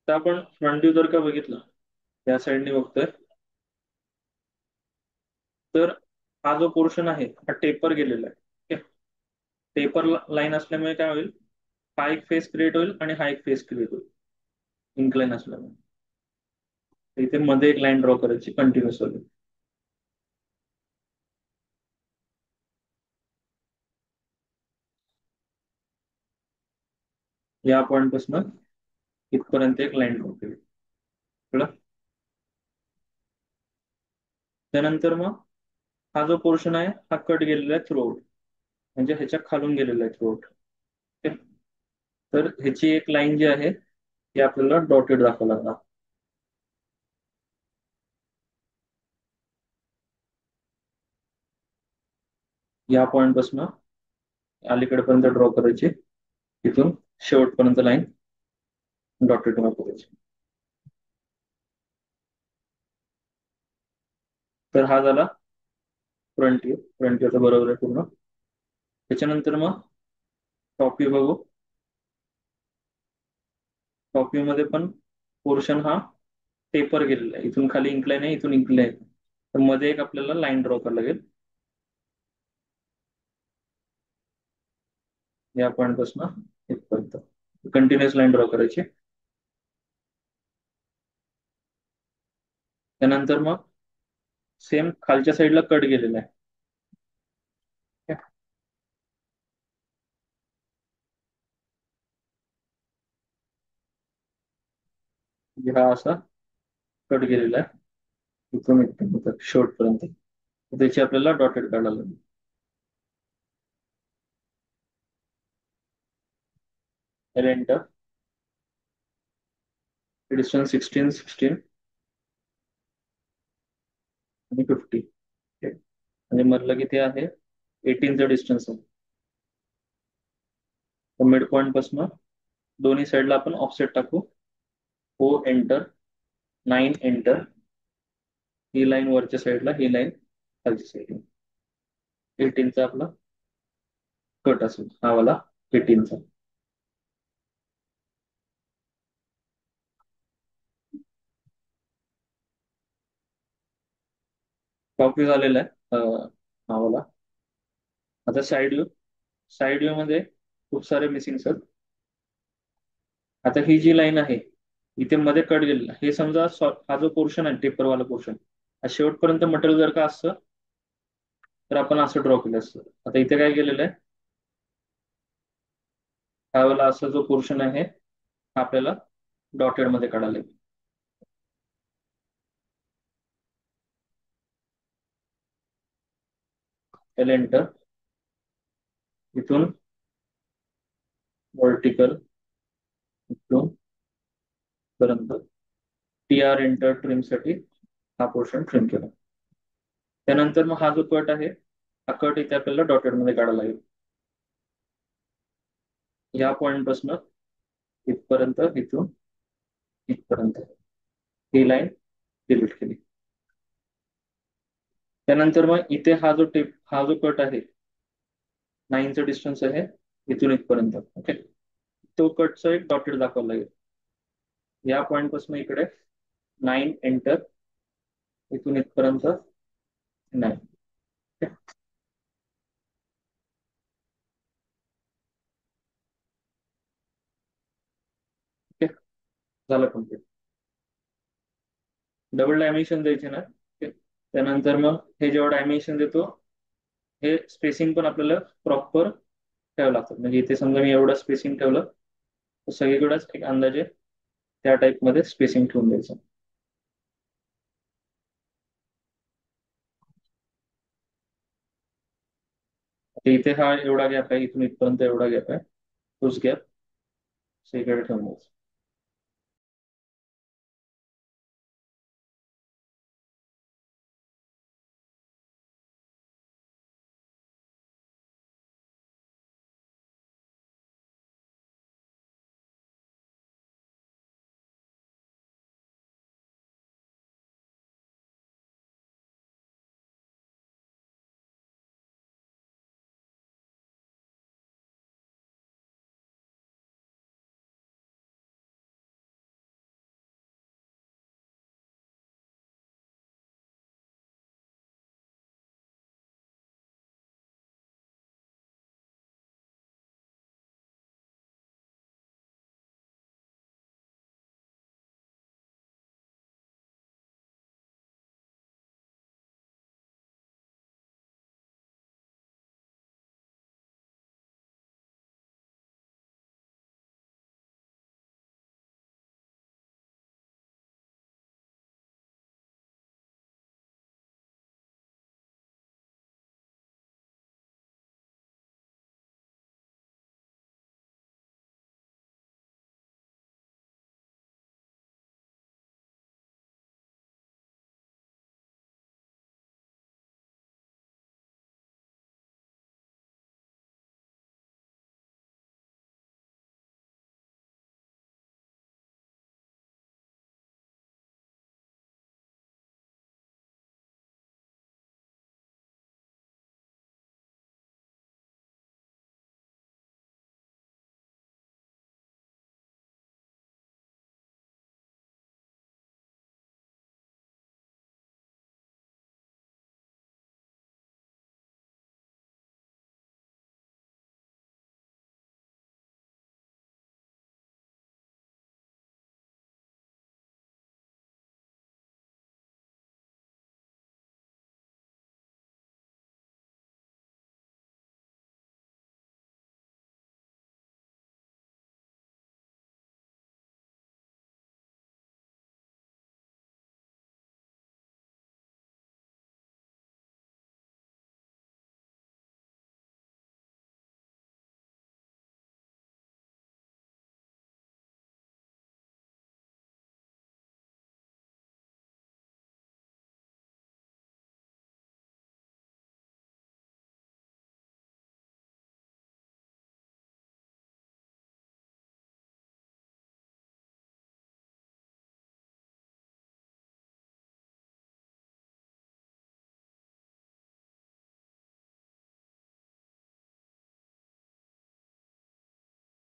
तर आपण front view जर का बघितलं, या साईडने बघतोय, तर हा जो पोर्शन आहे हा टेपर गेलेला आहे. टेपर लाईन असल्यामुळे काय होईल, हा एक फेस क्रिएट होईल आणि हा एक फेस क्रिएट होईल इन्क्लाइन असल्यामुळे. तर इथे मध्ये एक लाईन ड्रॉ करायची कंटिन्युअस वाली. या पॉइंट पासून इथपर्यंत एक लाईन ड्रॉ केली. कळलं? त्यानंतर मग हा जो पोर्शन आहे हा कट गेलेला आहे थ्रू, म्हणजे ह्याच्या खालून गेलेला आहे थ्रू. तर ह्याची एक लाईन जी आहे ती आपल्याला डॉटेड दाखवायला लागणार. या पॉइंट पासून अलीकडेपर्यंत ड्रॉ करायची, तिथून शेवटपर्यंत लाईन डॉटेड ड्रॉ करायची. तर हा झाला फ्रंट व्ह्यू. फ्रंट व्ह्यू तर बरोबर आहे पूर्ण. त्याच्यानंतर मग टॉप व्ह्यू बघू. टॉप व्ह्यू मध्ये पण पोर्शन हा टेपर गेलेला आहे, इथून खाली इन्क्लाइन आहे, इथून इन्क्लाइन आहे. तर मध्ये एक आपल्याला लाईन ड्रॉ करायला लागेल, या पॉइंट पासून इथपर्यंत कंटिन्युअस लाईन ड्रॉ करायची. त्यानंतर मग सेम खालच्या साईडला कट गेलेला आहे. ठीक आहे? म्हणजे हा असा कट गेलेला आहे इथून इथपर्यंत शेवटपर्यंत. तर त्याची आपल्याला डॉटेड काढायला लागेल. एंटर. डिस्टन्स 16 16 आणि 50. म्हणजे मधलं किती आहे, 18चं डिस्टन्स आहे. तर मिड पॉईंट पासून दोन्ही साईडला आपण ऑफसेट टाकू. O enter, 9 enter. ही लाईन वरच्या साईडला, ही लाईन खालच्या साईडला. 18चा आपला कट असेल हा वाला, 18चा. कॉपी झालेला आहे हा वाला. आता साईड व्ह्यू. साईड व्ह्यू मध्ये खूप सारे मिसिंग सर. आता ही जी लाईन आहे इथे मध्ये कट गेलेला, हे समजा हा जो पोर्शन आहे टेपरवाला पोर्शन, हा शेवटपर्यंत मटेरियल जर का असतं तर आपण असं ड्रॉ केलं असतं. आता इथे काय केलेलं आहे, त्यावेळेला असा जो पोर्शन आहे हा आपल्याला डॉटेड मध्ये काढायला लागेल. एंटर. इथून वर्टिकल इथून पर्यंत टी आर एंटर ट्रिम साठी हा पोर्शन ट्रिम केला. त्यानंतर मग हा जो कट आहे हा कट इथे आपल्याला डॉटेड मध्ये काढायला लागेल. या पॉइंट पासून इथपर्यंत, इथून इथपर्यंत ही लाईन डिलीट केली. त्यानंतर मग इथे हा जो हा जो कट आहे, 9चं डिस्टन्स आहे इथून इथपर्यंत. ओके. तो कटचा एक डॉटेड दाखवायला लागेल. या पॉइंट पासून इकडे 9 एंटर, इथून इथपर्यंत 9. ओके. झालं कम्प्लीट. डबल डायमेन्शन द्यायचे ना. ओके. त्यानंतर मग हे जेव्हा डायमेन्शन देतो, हे स्पेसिंग पण आपल्याला प्रॉपर ठेवावं लागतं. म्हणजे इथे समजा मी एवढं स्पेसिंग ठेवलं तर सगळीकडेच एक अंदाजे त्या टाईप मध्ये स्पेसिंग ठेवून द्यायचं. आता इथे हा एवढा गॅप आहे, इथून इथपर्यंत एवढा गॅप आहे, तोच गॅप सगळीकडे ठेवून द्यायचा.